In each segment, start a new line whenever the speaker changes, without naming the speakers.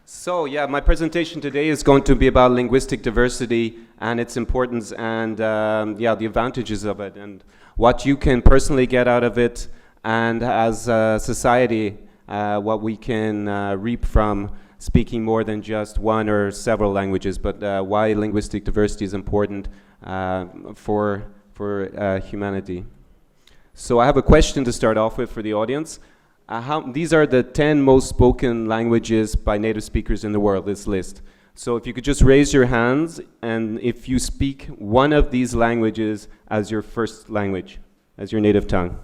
So yeah, my presentation today is going to be about linguistic diversity and its importance and the advantages of it and what you can personally get out of it, and as a society, what we can reap from speaking more than just one or several languages, but why linguistic diversity is important for humanity. So I have a question to start off with for the audience. These are the 10 most spoken languages by native speakers in the world, this list. So if you could just raise your hands, and if you speak one of these languages as your first language, as your native tongue.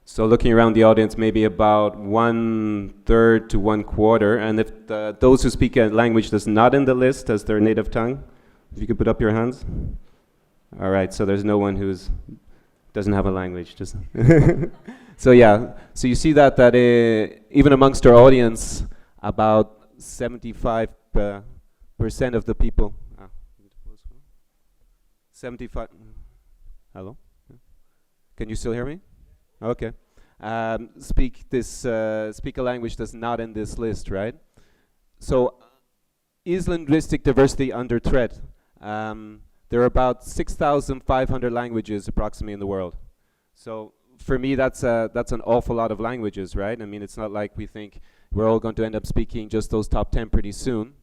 So looking around the audience, maybe about 1/3 to 1/4, and if those who speak a language that's not in the list as their native tongue, if you could put up your hands. All right, so there's no one who's doesn't have a language. Just so yeah, so you see that even amongst our audience, about 75% of the people. 75. Hello. Can you still hear me? Okay. Speak a language that's not in this list, right? So, is linguistic diversity under threat? There are about 6,500 languages approximately in the world. So for me, that's an awful lot of languages, right? I mean, it's not like we think we're all going to end up speaking just those top 10 pretty soon.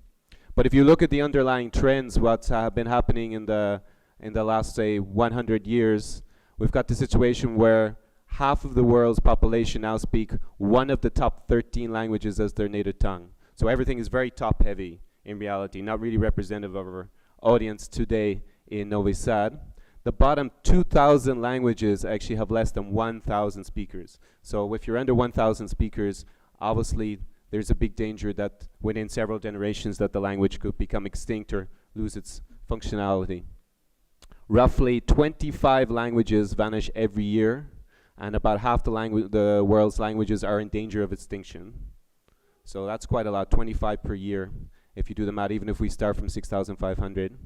But if you look at the underlying trends, what's been happening in the last, say, 100 years, we've got the situation where half of the world's population now speak one of the top 13 languages as their native tongue. So everything is very top-heavy in reality, not really representative of our audience today in Novi Sad. The bottom 2,000 languages actually have less than 1,000 speakers. So if you're under 1,000 speakers, obviously there's a big danger that within several generations that the language could become extinct or lose its functionality. Roughly 25 languages vanish every year, and about half the world's languages are in danger of extinction. So that's quite a lot, 25 per year, if you do the math, even if we start from 6,500.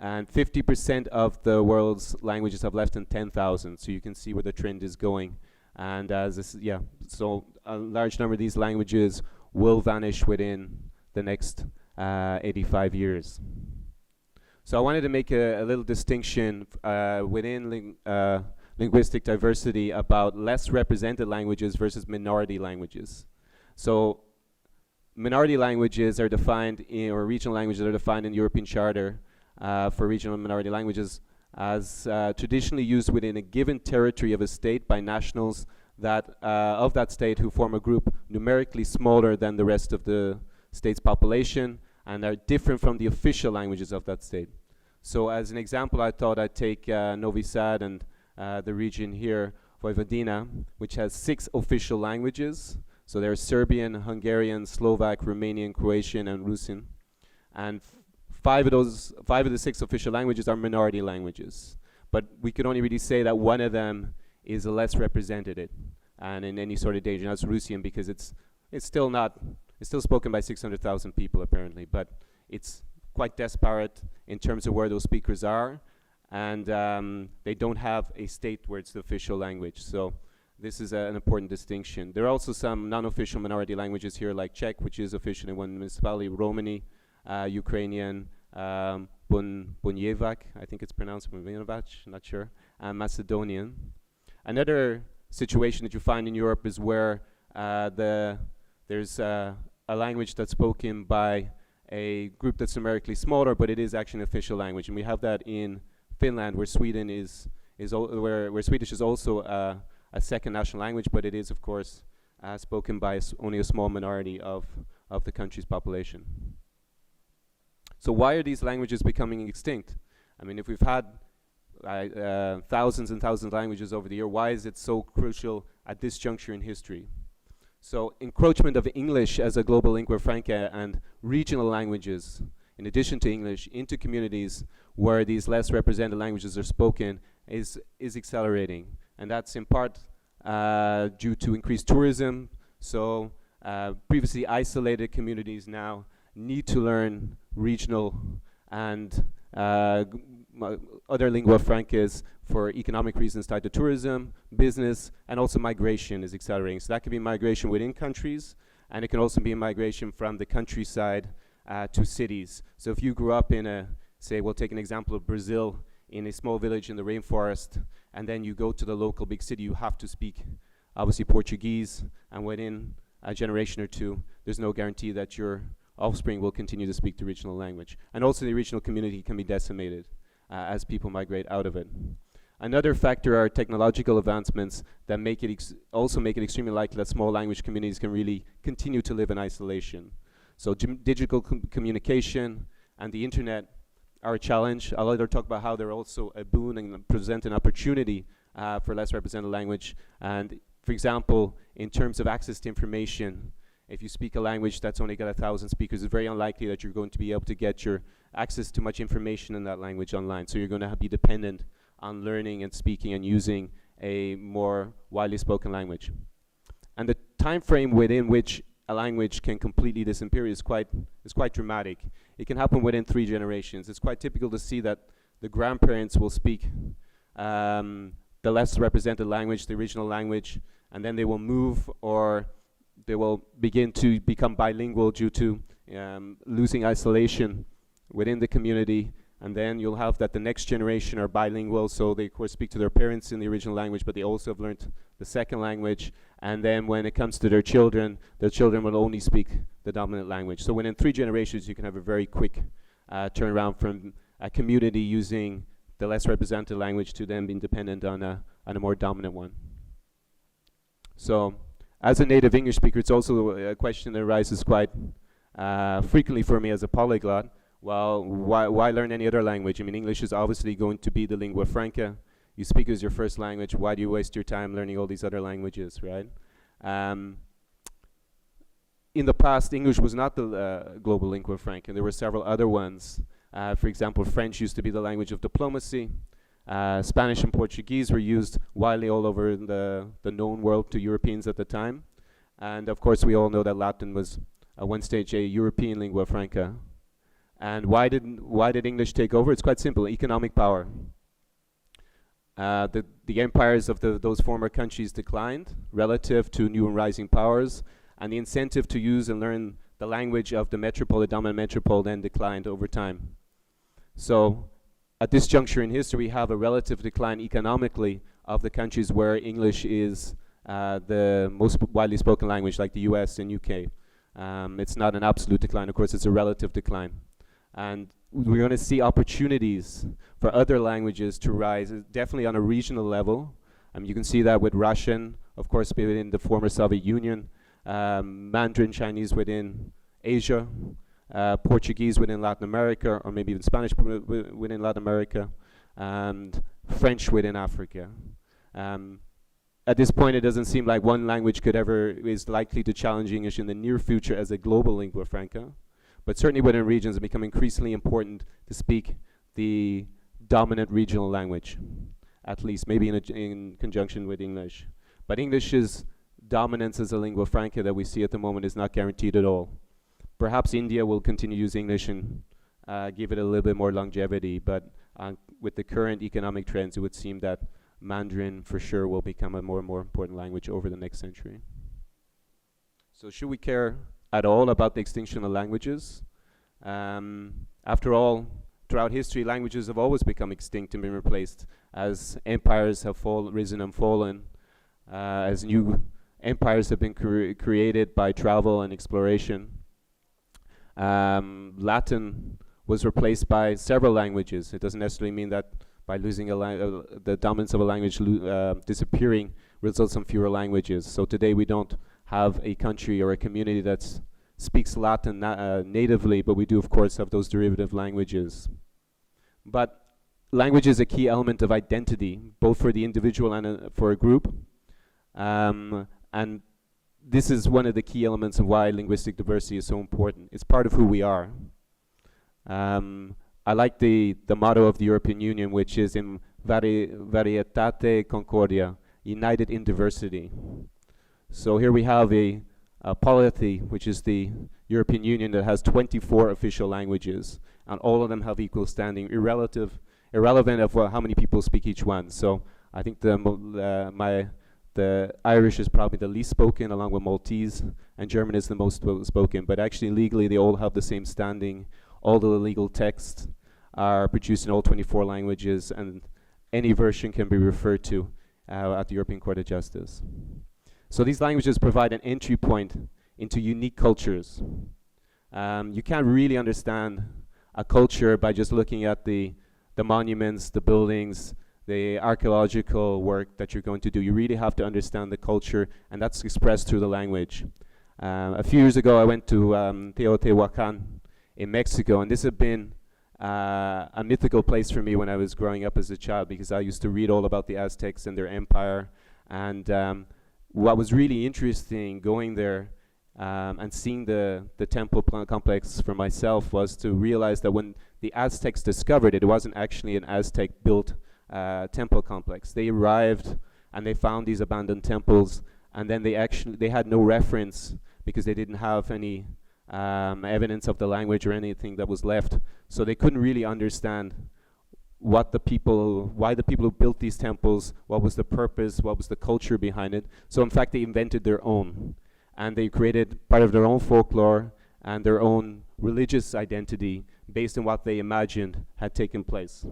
And 50% of the world's languages have less than 10,000, so you can see where the trend is going. And so a large number of these languages will vanish within the next 85 years. So I wanted to make a little distinction within linguistic diversity about less represented languages versus minority languages. So minority languages are defined or regional languages are defined in the European Charter for regional and minority languages as traditionally used within a given territory of a state by nationals of that state who form a group numerically smaller than the rest of the state's population and are different from the official languages of that state. So as an example, I thought I'd take Novi Sad and the region here, Vojvodina, which has 6 official languages. So there are Serbian, Hungarian, Slovak, Romanian, Croatian, and Russian. And 5 of the 6 official languages are minority languages. But we could only really say that one of them is less represented and in any sort of danger. That's Russian because it's still spoken by 600,000 people apparently, but it's quite disparate in terms of where those speakers are, and they don't have a state where it's the official language. So this is an important distinction. There are also some non-official minority languages here, like Czech, which is official in one municipality, Romani, Ukrainian, Bunjevac, I think it's pronounced Bunjevac, not sure, and Macedonian. Another situation that you find in Europe is where there's a language that's spoken by a group that's numerically smaller, but it is actually an official language, and we have that in Finland, where Swedish is also a second national language, but it is, of course, spoken by only a small minority of the country's population. So why are these languages becoming extinct? I mean, if we've had thousands and thousands of languages over the year, why is it so crucial at this juncture in history? So encroachment of English as a global lingua franca and regional languages, in addition to English, into communities where these less represented languages are spoken is accelerating. And that's in part due to increased tourism. So previously isolated communities now need to learn regional and other lingua francas for economic reasons tied to tourism, business, and also migration is accelerating. So that could be migration within countries, And it can also be a migration from the countryside to cities. So if you grew up in a, say, we'll take an example of Brazil, in a small village in the rainforest, and then you go to the local big city, you have to speak, obviously, Portuguese, and within a generation or two, there's no guarantee that your offspring will continue to speak the original language. And also the original community can be decimated as people migrate out of it. Another factor are technological advancements that make it also make it extremely likely that small language communities can really continue to live in isolation. So digital communication and the internet are a challenge. I'll later talk about how they're also a boon and present an opportunity for less represented language. And for example, in terms of access to information, if you speak a language that's only got 1,000 speakers, it's very unlikely that you're going to be able to get your access to much information in that language online. So you're going to be dependent on learning and speaking and using a more widely spoken language. And the time frame within which a language can completely disappear is quite dramatic. It can happen within 3 generations. It's quite typical to see that the grandparents will speak the less represented language, the original language, and then they will move or they will begin to become bilingual due to losing isolation within the community. And then you'll have that the next generation are bilingual, so they of course speak to their parents in the original language, but they also have learned the second language. And then when it comes to their children will only speak the dominant language. So within 3 generations, you can have a very quick turnaround from a community using the less represented language to them being dependent on a more dominant one. So as a native English speaker, it's also a question that arises quite frequently for me as a polyglot. Well, why learn any other language? I mean, English is obviously going to be the lingua franca. You speak as your first language. Why do you waste your time learning all these other languages, right? In the past, English was not the global lingua franca. There were several other ones. For example, French used to be the language of diplomacy. Spanish and Portuguese were used widely all over the known world to Europeans at the time. And of course, we all know that Latin was at one stage a European lingua franca. And why did English take over? It's quite simple: economic power. The empires of those former countries declined relative to new and rising powers, and the incentive to use and learn the language of the metropole, the dominant metropole, then declined over time. So at this juncture in history, we have a relative decline economically of the countries where English is the most widely spoken language, like the US and UK. It's not an absolute decline, of course, it's a relative decline. And we're going to see opportunities for other languages to rise, definitely on a regional level. You can see that with Russian, of course, within the former Soviet Union, Mandarin Chinese within Asia, Portuguese within Latin America, or maybe even Spanish within Latin America, and French within Africa. At this point, it doesn't seem like one language is likely to challenge English in the near future as a global lingua franca. But certainly within regions, it becomes increasingly important to speak the dominant regional language, at least, maybe in conjunction with English. But English's dominance as a lingua franca that we see at the moment is not guaranteed at all. Perhaps India will continue to use English and give it a little bit more longevity, but with the current economic trends, it would seem that Mandarin for sure will become a more and more important language over the next century. So should we care at all about the extinction of languages? After all, throughout history, languages have always become extinct and been replaced as empires have risen and fallen, as new empires have been created by travel and exploration. Latin was replaced by several languages. It doesn't necessarily mean that by losing the dominance of a language disappearing results in fewer languages. So today we don't have a country or a community that speaks Latin natively, but we do of course have those derivative languages. But language is a key element of identity, both for the individual and for a group. And this is one of the key elements of why linguistic diversity is so important. It's part of who we are. I like the motto of the European Union, which is in varietate concordia, united in diversity. So here we have a polity, which is the European Union, that has 24 official languages, and all of them have equal standing, irrelevant of how many people speak each one. So I think The Irish is probably the least spoken, along with Maltese, and German is the most spoken. But actually, legally, they all have the same standing. All the legal texts are produced in all 24 languages, and any version can be referred to at the European Court of Justice. So these languages provide an entry point into unique cultures. You can't really understand a culture by just looking at the monuments, the buildings, the archaeological work that you're going to do. You really have to understand the culture, and that's expressed through the language. A few years ago, I went to Teotihuacan in Mexico, and this had been a mythical place for me when I was growing up as a child, because I used to read all about the Aztecs and their empire. And what was really interesting going there and seeing the temple complex for myself was to realize that when the Aztecs discovered it, it wasn't actually an Aztec-built temple complex. They arrived and they found these abandoned temples, and then they had no reference because they didn't have any evidence of the language or anything that was left. So they couldn't really understand why the people who built these temples, what was the purpose, what was the culture behind it. So in fact, they invented their own, and they created part of their own folklore and their own religious identity based on what they imagined had taken place.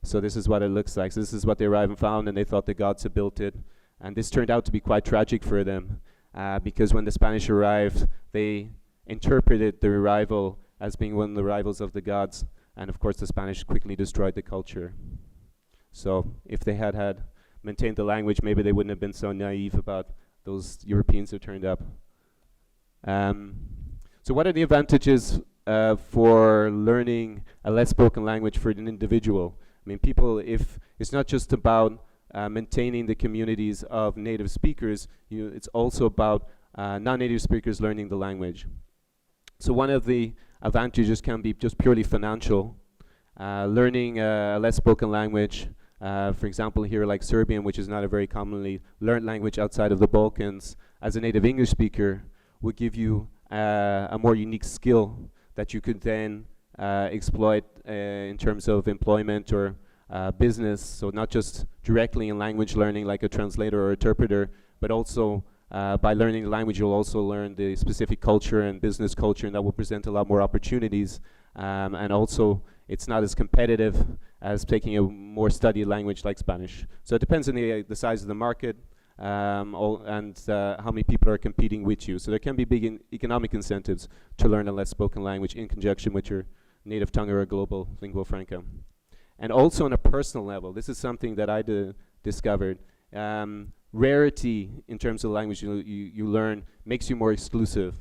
So this is what it looks like. So this is what they arrived and found, and they thought the gods had built it. And this turned out to be quite tragic for them, because when the Spanish arrived, they interpreted their arrival as being one of the arrivals of the gods. And of course, the Spanish quickly destroyed the culture. So if they had maintained the language, maybe they wouldn't have been so naive about those Europeans who turned up. So what are the advantages for learning a less spoken language for an individual? I mean, if it's not just about maintaining the communities of native speakers, it's also about non-native speakers learning the language. So one of the advantages can be just purely financial. Learning a less spoken language, for example here like Serbian, which is not a very commonly learned language outside of the Balkans, as a native English speaker, would give you a more unique skill that you could then exploit in terms of employment or business. So not just directly in language learning like a translator or interpreter, but also by learning the language you'll also learn the specific culture and business culture, and that will present a lot more opportunities. And also it's not as competitive as taking a more studied language like Spanish. So it depends on the size of the market and how many people are competing with you. So there can be big economic incentives to learn a less spoken language in conjunction with your native tongue or a global lingua franca. And also on a personal level, this is something that I discovered. Rarity in terms of language you learn makes you more exclusive,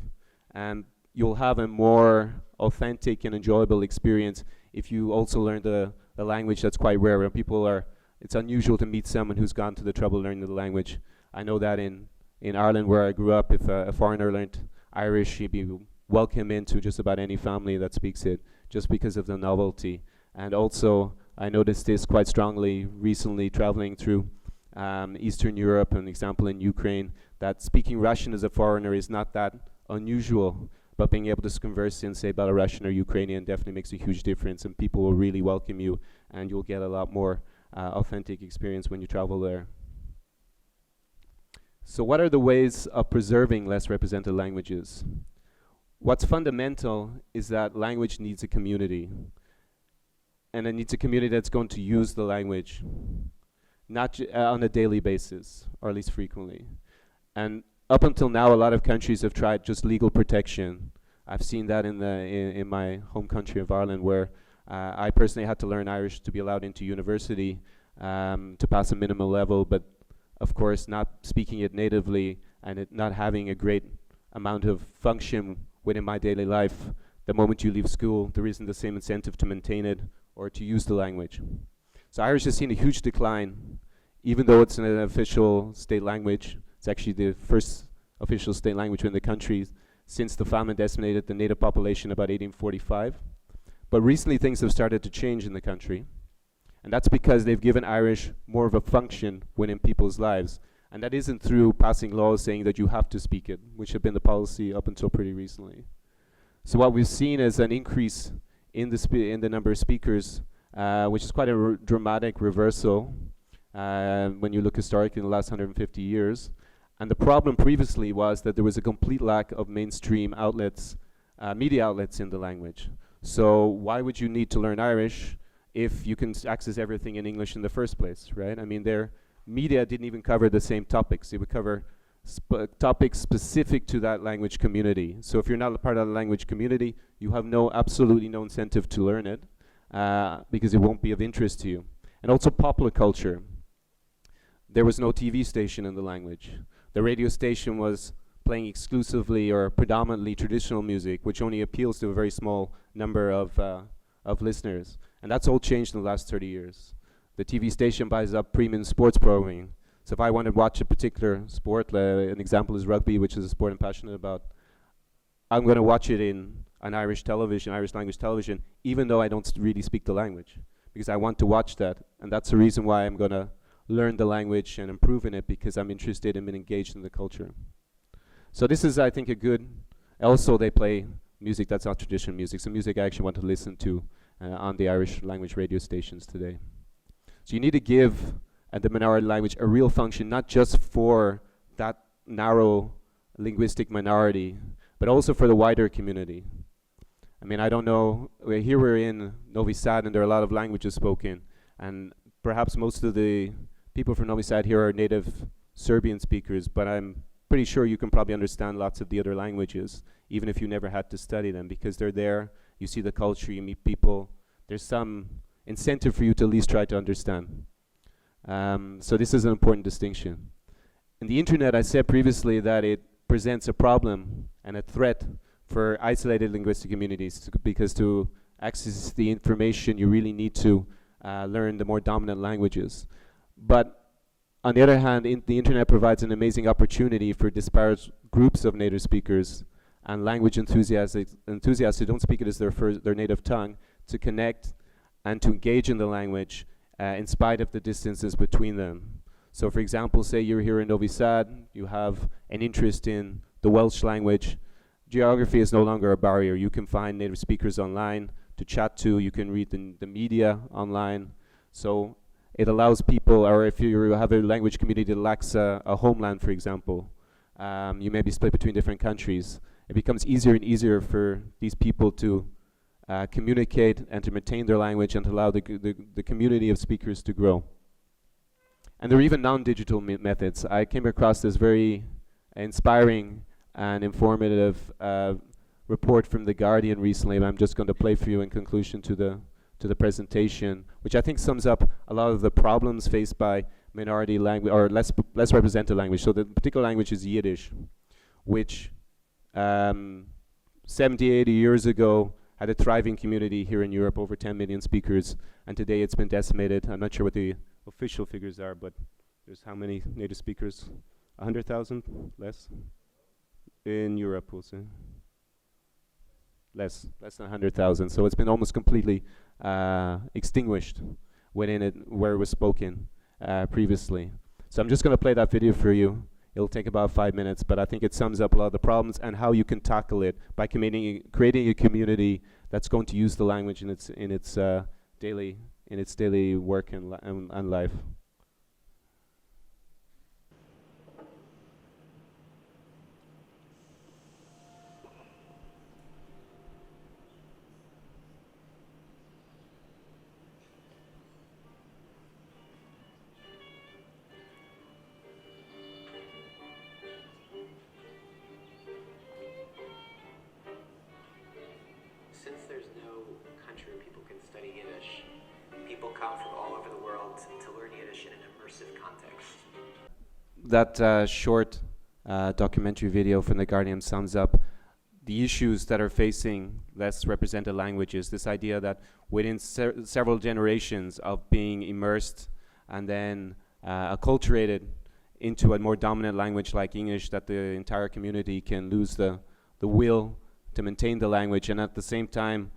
and you'll have a more authentic and enjoyable experience if you also learn the language that's quite rare. When it's unusual to meet someone who's gone to the trouble learning the language. I know that in Ireland, where I grew up, if a foreigner learned Irish, he'd be welcome into just about any family that speaks it, just because of the novelty. And also, I noticed this quite strongly recently traveling through Eastern Europe, an example in Ukraine, that speaking Russian as a foreigner is not that unusual, but being able to converse in, say, Belarusian or Ukrainian definitely makes a huge difference, and people will really welcome you, and you'll get a lot more authentic experience when you travel there. So what are the ways of preserving less represented languages? What's fundamental is that language needs a community, and it needs a community that's going to use the language, not on a daily basis, or at least frequently. And up until now, a lot of countries have tried just legal protection. I've seen that in my home country of Ireland, where I personally had to learn Irish to be allowed into university, to pass a minimum level, but of course not speaking it natively and it not having a great amount of function within my daily life. The moment you leave school, there isn't the same incentive to maintain it or to use the language. So Irish has seen a huge decline, even though it's an official state language. It's actually the first official state language in the country since the famine decimated the native population about 1845. But recently things have started to change in the country, and that's because they've given Irish more of a function within people's lives. And that isn't through passing laws saying that you have to speak it, which have been the policy up until pretty recently. So what we've seen is an increase in the number of speakers, which is quite a dramatic reversal. when you look historically in the last 150 years. And the problem previously was that there was a complete lack of mainstream outlets, media outlets in the language. So why would you need to learn Irish if you can access everything in English in the first place, right? I mean, their media didn't even cover the same topics. It would cover topics specific to that language community. So if you're not a part of the language community, you have absolutely no incentive to learn it because it won't be of interest to you. And also popular culture. There was no TV station in the language. The radio station was playing exclusively or predominantly traditional music, which only appeals to a very small number of listeners. And that's all changed in the last 30 years. The TV station buys up premium sports programming. So if I want to watch a particular sport, an example is rugby, which is a sport I'm passionate about, I'm going to watch it on Irish television, Irish language television, even though I don't really speak the language, because I want to watch that. And that's the reason why I'm going to learn the language and improve in it, because I'm interested in being engaged in the culture. So this is, I think, a good, also they play music that's not traditional music, so music I actually want to listen to on the Irish language radio stations today. So you need to give the minority language a real function, not just for that narrow linguistic minority, but also for the wider community. I mean, I don't know, here we're in Novi Sad and there are a lot of languages spoken, and perhaps most of the people from Novi Sad here are native Serbian speakers, but I'm pretty sure you can probably understand lots of the other languages, even if you never had to study them, because they're there, you see the culture, you meet people, there's some incentive for you to at least try to understand. So this is an important distinction. In the internet, I said previously that it presents a problem and a threat for isolated linguistic communities, because to access the information you really need to learn the more dominant languages. But on the other hand, the internet provides an amazing opportunity for disparate groups of native speakers and language enthusiasts who don't speak it as their native tongue to connect and to engage in the language in spite of the distances between them. So for example, say you're here in Novi Sad, you have an interest in the Welsh language. Geography is no longer a barrier. You can find native speakers online to chat to, you can read the media online. So it allows people, or if you have a language community that lacks a homeland, for example, you may be split between different countries. It becomes easier and easier for these people to communicate and to maintain their language and to allow the community of speakers to grow. And there are even non-digital methods. I came across this very inspiring and informative report from The Guardian recently, and I'm just going to play for you in conclusion to the presentation, which I think sums up a lot of the problems faced by minority language or less represented language. So the particular language is Yiddish, which 70, 80 years ago had a thriving community here in Europe, over 10 million speakers, and today it's been decimated. I'm not sure what the official figures are, but there's how many native speakers? 100,000? Less? In Europe, we'll say. Less than 100,000. So it's been almost completely extinguished where it was spoken previously. So I'm just going to play that video for you. It'll take about 5 minutes, but I think it sums up a lot of the problems and how you can tackle it by creating a community that's going to use the language in its daily work and life.
Since there's no country where people can study Yiddish, people come from all over the world to learn Yiddish in an immersive context.
That short documentary video from The Guardian sums up the issues that are facing less represented languages. This idea that within several generations of being immersed and then acculturated into a more dominant language like English, that the entire community can lose the will to maintain the language, and at the same time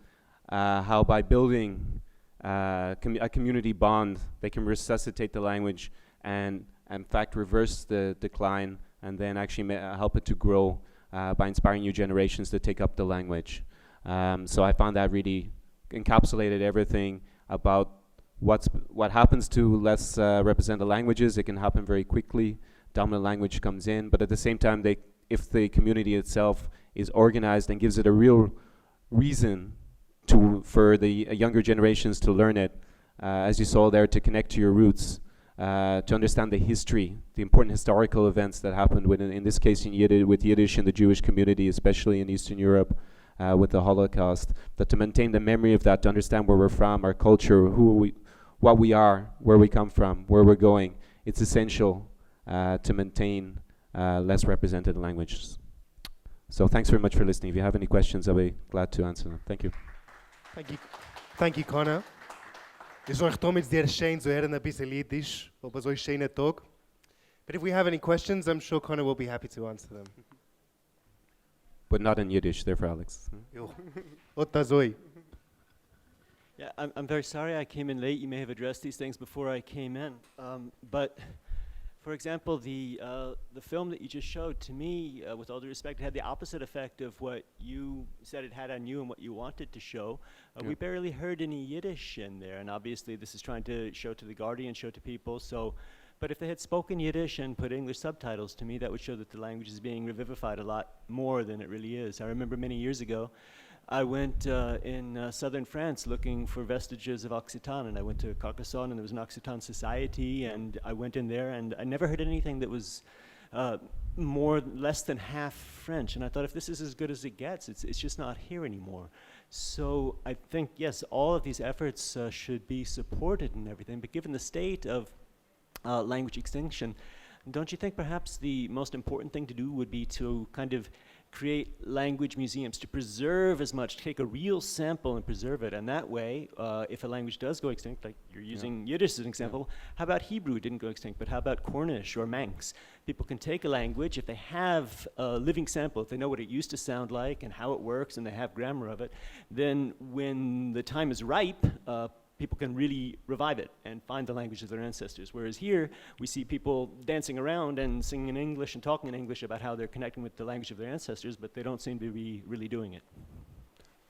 how by building a community bond they can resuscitate the language and in fact reverse the decline and then actually help it to grow by inspiring new generations to take up the language. So I found that really encapsulated everything about what happens to less represented languages. It can happen very quickly. Dominant language comes in, but at the same time, if the community itself is organized and gives it a real reason for the younger generations to learn it, as you saw there, to connect to your roots, to understand the history, the important historical events that happened in this case with Yiddish in the Jewish community, especially in Eastern Europe, with the Holocaust, that to maintain the memory of that, to understand where we're from, our culture, what we are, where we come from, where we're going, it's essential to maintain less represented languages. So thanks very much for listening. If you have any questions, I'll be glad to answer them. Thank you.
Thank you, Conor. Es euch damit sehr schön zu hören ein bisschen Jiddisch, aber so ein schöner Tag. But if we have any questions, I'm sure Conor will be happy to answer them.
But not in Yiddish, therefore, Alex.
Jo. Otta zoi.
Yeah, I'm very sorry I came in late. You may have addressed these things before I came in. But for example, the film that you just showed, to me, with all due respect, had the opposite effect of what you said it had on you and what you wanted to show. We barely heard any Yiddish in there, and obviously this is trying to show to the Guardian, show to people. So, but if they had spoken Yiddish and put English subtitles, to me that would show that the language is being revivified a lot more than it really is. I remember many years ago, I went in southern France looking for vestiges of Occitan, and I went to Carcassonne, and there was an Occitan society, and I went in there, and I never heard anything that was less than half French, and I thought, if this is as good as it gets, it's just not here anymore. So I think, yes, all of these efforts should be supported and everything, but given the state of language extinction, don't you think perhaps the most important thing to do would be to kind of create language museums, to preserve as much, take a real sample and preserve it, and that way, if a language does go extinct, like you're using Yiddish as an example, how about Hebrew? It didn't go extinct, but how about Cornish or Manx? People can take a language, if they have a living sample, if they know what it used to sound like and how it works, and they have grammar of it, then when the time is ripe, people can really revive it and find the language of their ancestors. Whereas here, we see people dancing around and singing in English and talking in English about how they're connecting with the language of their ancestors, but they don't seem to be really doing it.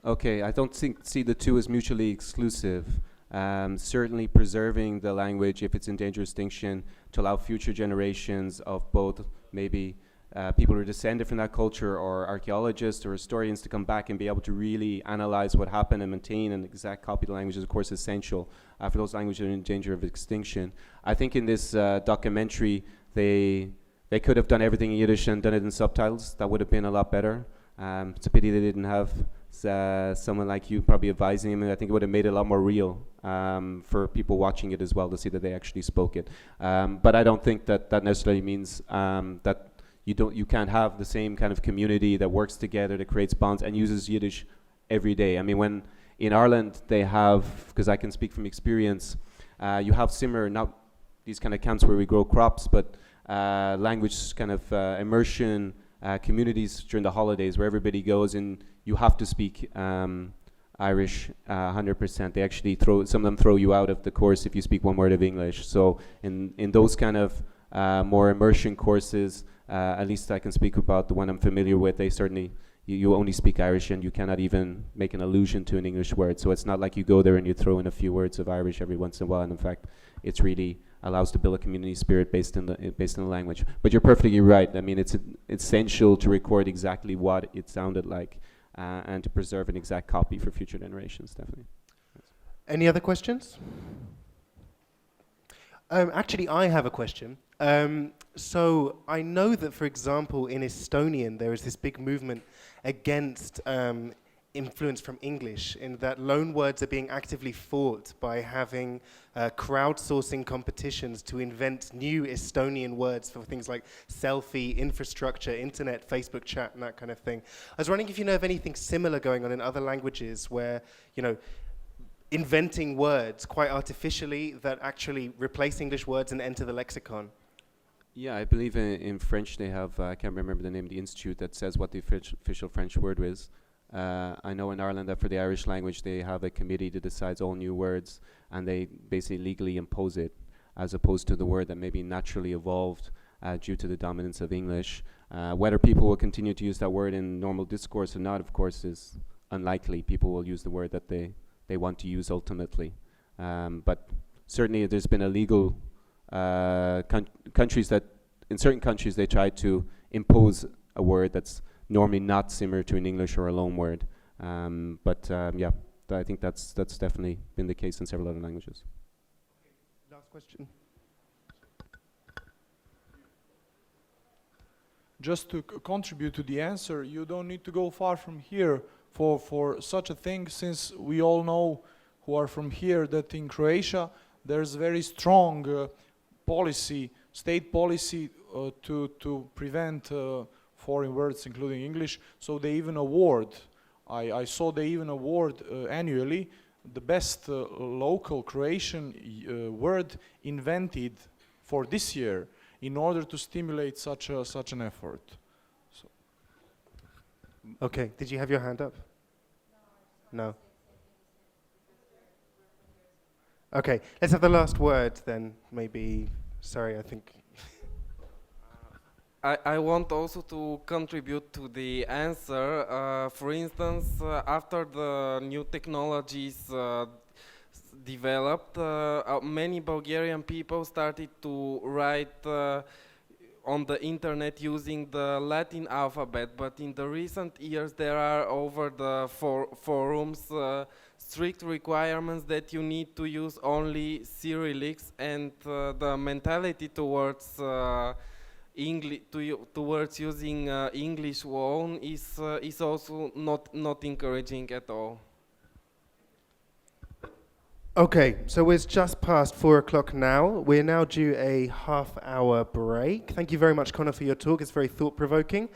Okay, I don't see the two as mutually exclusive. Certainly preserving the language, if it's in danger of extinction, to allow future generations of both maybe people who are descended from that culture, or archaeologists or historians, to come back and be able to really analyze what happened and maintain an exact copy of the language is, of course, essential for those languages that are in danger of extinction. I think in this documentary, they could have done everything in Yiddish and done it in subtitles. That would have been a lot better. It's a pity they didn't have someone like you probably advising them. I think it would have made it a lot more real for people watching it as well, to see that they actually spoke it. But I don't think that necessarily means that you can't have the same kind of community that works together, that creates bonds and uses Yiddish every day. I mean, when in Ireland they have, because I can speak from experience, you have similar, not these kind of camps where we grow crops, but language kind of immersion communities during the holidays where everybody goes and you have to speak Irish 100%. They actually some of them throw you out of the course if you speak one word of English. So in those kind of more immersion courses, at least I can speak about the one I'm familiar with, they certainly, you only speak Irish and you cannot even make an allusion to an English word. So it's not like you go there and you throw in a few words of Irish every once in a while. And in fact, it's really allows to build a community spirit based in the language. But you're perfectly right. I mean, it's essential to record exactly what it sounded like and to preserve an exact copy for future generations, definitely.
Any other questions? Actually, I have a question. So I know that, for example, in Estonian, there is this big movement against influence from English, in that loan words are being actively fought by having crowdsourcing competitions to invent new Estonian words for things like selfie, infrastructure, internet, Facebook chat, and that kind of thing. I was wondering if you know of anything similar going on in other languages where, inventing words quite artificially that actually replace English words and enter the lexicon.
Yeah, I believe in French they have, I can't remember the name of the institute that says what the official French word is. I know in Ireland that for the Irish language they have a committee that decides all new words and they basically legally impose it, as opposed to the word that maybe naturally evolved due to the dominance of English. Whether people will continue to use that word in normal discourse or not, of course, is unlikely. People will use the word that they want to use ultimately. But certainly there's been a legal countries that, in certain countries, they try to impose a word that's normally not similar to an English or a loan word. Yeah, I think that's definitely been the case in several other languages.
Last question.
Just to contribute to the answer, you don't need to go far from here for such a thing, since we all know who are from here that in Croatia there's very strong policy, state policy to prevent foreign words, including English. So they even award, I saw they even award annually the best local Croatian word invented for this year, in order to stimulate such an effort. So.
Okay, did you have your hand up? No. Okay, let's have the last word then, maybe. Sorry, I think.
I want also to contribute to the answer. For instance, after the new technologies developed, many Bulgarian people started to write on the internet using the Latin alphabet, but in the recent years there are over the forums strict requirements that you need to use only Cyrillics, and the mentality towards towards using English loan is also not encouraging at all.
Okay, so it's just past 4 o'clock now. We're now due a half-hour break. Thank you very much, Conor, for your talk. It's very thought-provoking.